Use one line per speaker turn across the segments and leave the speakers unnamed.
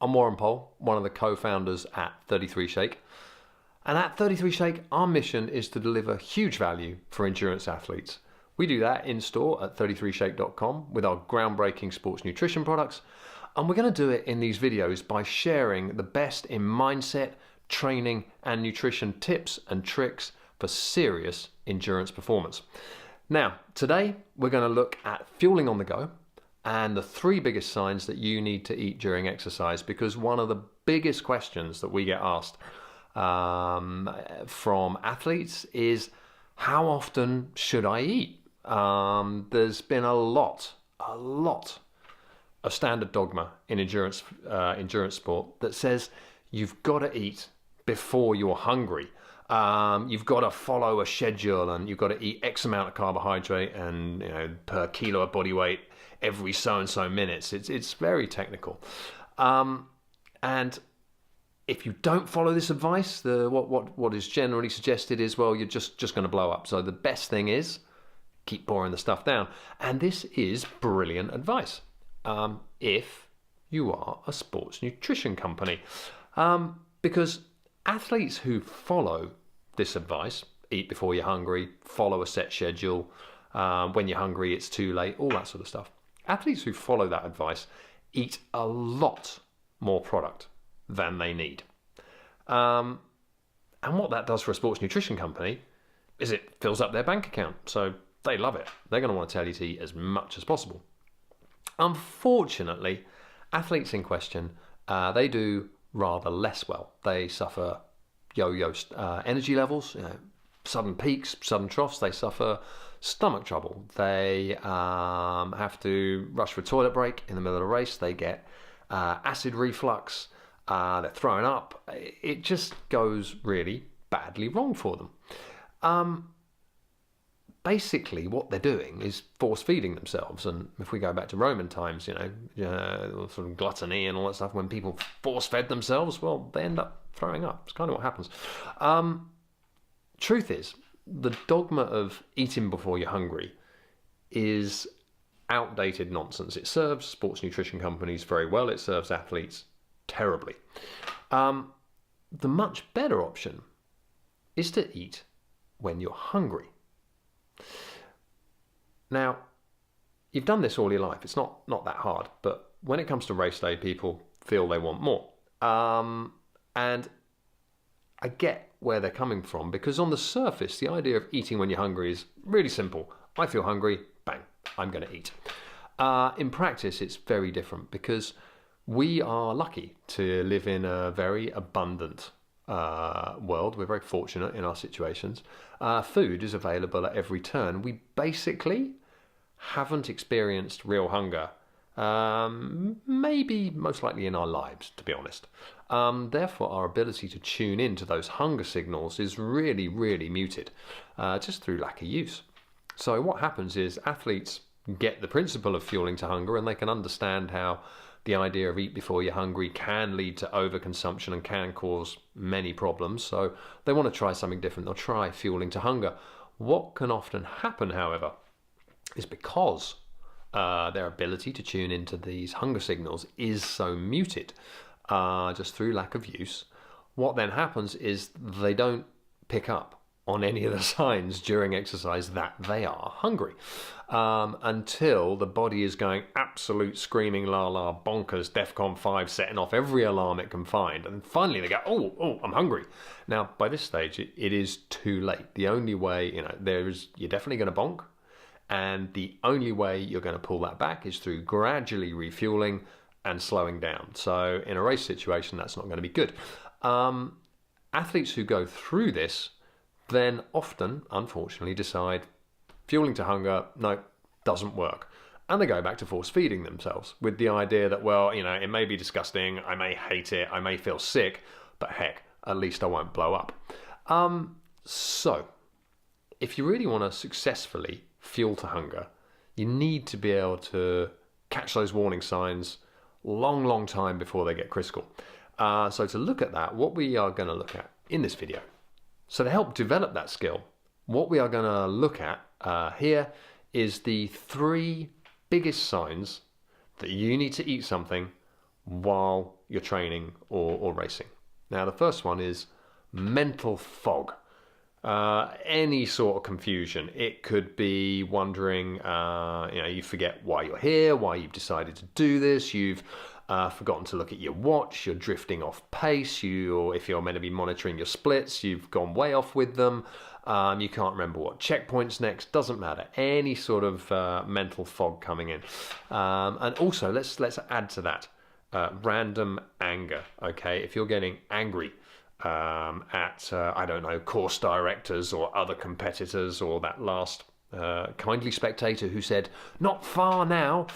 I'm Warren Pohl, one of the co-founders at 33 Shake. And at 33 Shake, our mission is to deliver huge value for endurance athletes. We do that in store at 33shake.com with our groundbreaking sports nutrition products. And we're going to do it in these videos by sharing the best in mindset, training, and nutrition tips and tricks for serious endurance performance. Now, today we're going to look at fueling on the go and the 3 biggest signs that you need to eat during exercise, because one of the biggest questions that we get asked from athletes is, how often should I eat? There's been a lot of standard dogma in endurance sport that says you've got to eat before you're hungry. You've got to follow a schedule, and you've got to eat X amount of carbohydrate and per kilo of body weight every so and so minutes. It's very technical, and if you don't follow this advice, what is generally suggested is, well, you're just going to blow up. So the best thing is keep pouring the stuff down, and this is brilliant advice if you are a sports nutrition company, because athletes who follow this advice, eat before you're hungry, follow a set schedule, when you're hungry it's too late, all that sort of stuff. Athletes who follow that advice eat a lot more product than they need. And what that does for a sports nutrition company is it fills up their bank account. So they love it. They're going to want to tell you to eat as much as possible. Unfortunately, athletes in question, they do rather less well. They suffer yo-yo energy levels, sudden peaks, sudden troughs. They suffer stomach trouble. They have to rush for a toilet break in the middle of a race. They get acid reflux. They're throwing up. It just goes really badly wrong for them. Basically, what they're doing is force feeding themselves. And if we go back to Roman times, sort of gluttony and all that stuff, when people force fed themselves, well, they end up throwing up. It's kind of what happens. Truth is, the dogma of eating before you're hungry is outdated nonsense. It serves sports nutrition companies very well. It serves athletes terribly. The much better option is to eat when you're hungry. Now, you've done this all your life. It's not that hard, but when it comes to race day, people feel they want more. And I get where they're coming from, because on the surface, the idea of eating when you're hungry is really simple. I feel hungry, bang, I'm going to eat. In practice, it's very different, because we are lucky to live in a very abundant world. We're very fortunate in our situations. Food is available at every turn. We basically haven't experienced real hunger, maybe most likely in our lives, to be honest. Therefore, our ability to tune into those hunger signals is really, really muted, just through lack of use. So what happens is athletes get the principle of fueling to hunger, and they can understand how the idea of eat before you're hungry can lead to overconsumption and can cause many problems. So they want to try something different. They'll try fueling to hunger. What can often happen, however, is because their ability to tune into these hunger signals is so muted, just through lack of use, what then happens is they don't pick up on any of the signs during exercise that they are hungry, until the body is going absolute screaming la la bonkers, DEFCON 5, setting off every alarm it can find, and finally they go, oh, I'm hungry. Now by this stage it is too late. The only way, you're definitely going to bonk, and the only way you're going to pull that back is through gradually refueling and slowing down. So in a race situation, that's not going to be good. Athletes who go through this then often, unfortunately, decide fueling to hunger, no, doesn't work. And they go back to force feeding themselves with the idea that, well, it may be disgusting, I may hate it, I may feel sick, but heck, at least I won't blow up. So, if you really want to successfully fuel to hunger, you need to be able to catch those warning signs long time before they get critical. So to look at that, what we are going to look at in this video, so to help develop that skill, what we are going to look at here is the 3 biggest signs that you need to eat something while you're training or racing. Now, the first one is mental fog. Any sort of confusion. It could be wondering, you forget why you're here, why you've decided to do this, you've forgotten to look at your watch, you're drifting off pace, if you're meant to be monitoring your splits, you've gone way off with them, you can't remember what checkpoint's next, doesn't matter. Any sort of mental fog coming in. And also, let's add to that, random anger, okay? If you're getting angry, at, I don't know, course directors or other competitors, or that last kindly spectator who said, "Not far now,"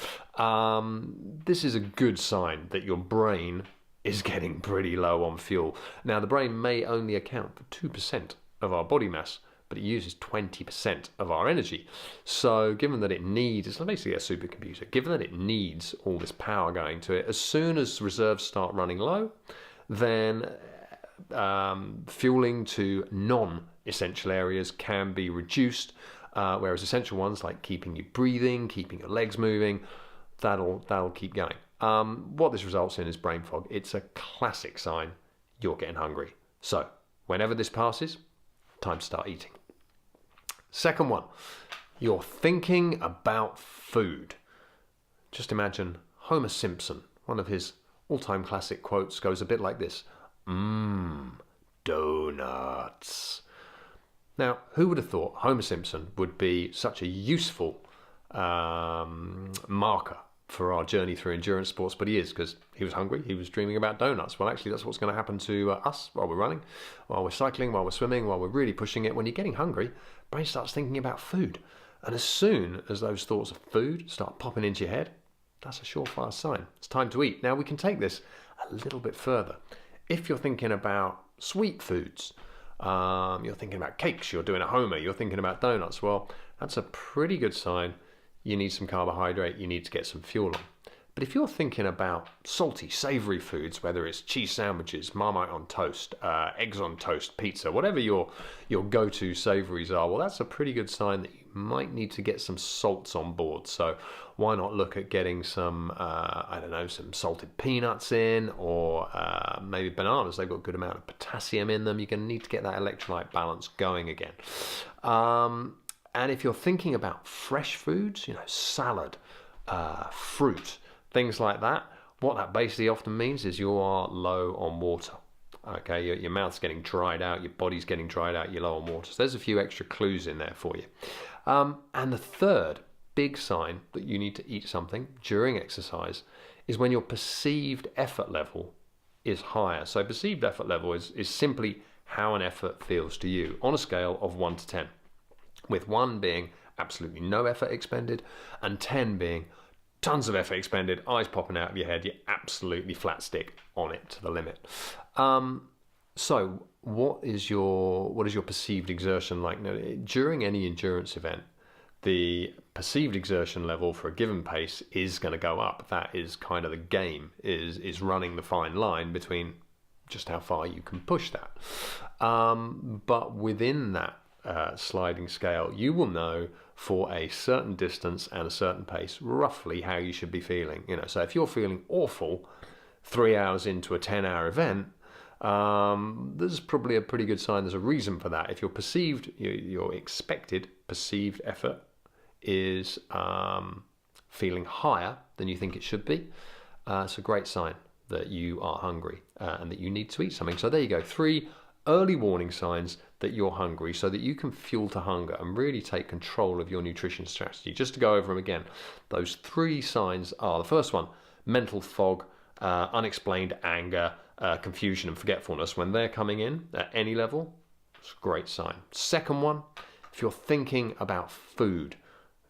this is a good sign that your brain is getting pretty low on fuel. Now, the brain may only account for 2% of our body mass, but it uses 20% of our energy. So given that it needs, it's basically a supercomputer, given that it needs all this power going to it, as soon as reserves start running low, then fueling to non-essential areas can be reduced, whereas essential ones like keeping you breathing, keeping your legs moving, that'll keep going. What this results in is brain fog. It's a classic sign you're getting hungry. So whenever this passes, time to start eating. Second one, you're thinking about food. Just imagine Homer Simpson. One of his all-time classic quotes goes a bit like this: donuts. Now, who would have thought Homer Simpson would be such a useful marker for our journey through endurance sports? But he is, because he was hungry, he was dreaming about donuts. Well, actually, that's what's going to happen to us while we're running, while we're cycling, while we're swimming, while we're really pushing it. When you're getting hungry, brain starts thinking about food. And as soon as those thoughts of food start popping into your head, that's a surefire sign. It's time to eat. Now, we can take this a little bit further. If you're thinking about sweet foods, you're thinking about cakes, you're doing a Homer, you're thinking about donuts, well, that's a pretty good sign you need some carbohydrate, you need to get some fuel on. But if you're thinking about salty, savoury foods, whether it's cheese sandwiches, Marmite on toast, eggs on toast, pizza, whatever your go-to savouries are, well, that's a pretty good sign that you might need to get some salts on board. So why not look at getting some, some salted peanuts in, or maybe bananas. They've got a good amount of potassium in them. You're going to need to get that electrolyte balance going again. And if you're thinking about fresh foods, salad, fruit, things like that, what that basically often means is you are low on water. Okay, your mouth's getting dried out, your body's getting dried out, you're low on water. So there's a few extra clues in there for you. And the third big sign that you need to eat something during exercise is when your perceived effort level is higher. So perceived effort level is simply how an effort feels to you on a scale of 1 to 10, with 1 being absolutely no effort expended and 10 being tons of effort expended, eyes popping out of your head, you're absolutely flat stick on it to the limit. So what is your perceived exertion like? Now, during any endurance event, the perceived exertion level for a given pace is going to go up. That is kind of the game, is running the fine line between just how far you can push that. But within that sliding scale, you will know for a certain distance and a certain pace roughly how you should be feeling. So if you're feeling awful 3 hours into a 10-hour event, this is probably a pretty good sign. There's a reason for that. If your expected perceived effort is feeling higher than you think it should be, it's a great sign that you are hungry and that you need to eat something. So there you go, 3 early warning signs that you're hungry, so that you can fuel to hunger and really take control of your nutrition strategy. Just to go over them again, those 3 signs are: the first one, mental fog, unexplained anger, confusion and forgetfulness. When they're coming in at any level, it's a great sign. Second one, if you're thinking about food,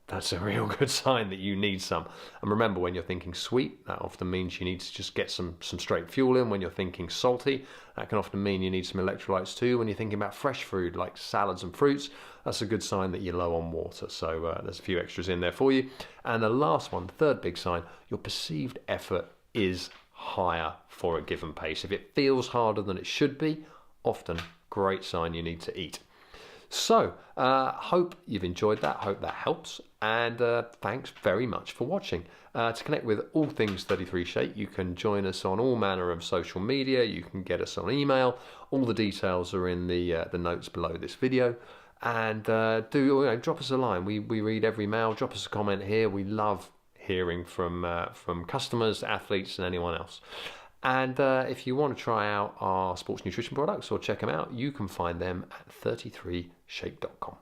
that's a real good sign that you need some. And remember, when you're thinking sweet, that often means you need to just get some straight fuel in. When you're thinking salty, that can often mean you need some electrolytes too. When you're thinking about fresh food like salads and fruits, that's a good sign that you're low on water. So there's a few extras in there for you. And the last one, the third big sign, your perceived effort is higher for a given pace. If it feels harder than it should be, often great sign you need to eat. So, hope you've enjoyed that. Hope that helps. And thanks very much for watching. To connect with all things 33 Shake, you can join us on all manner of social media. You can get us on email. All the details are in the notes below this video. And drop us a line. We read every mail. Drop us a comment here. We love hearing from customers, athletes, and anyone else. And if you want to try out our sports nutrition products or check them out, you can find them at 33shake.com.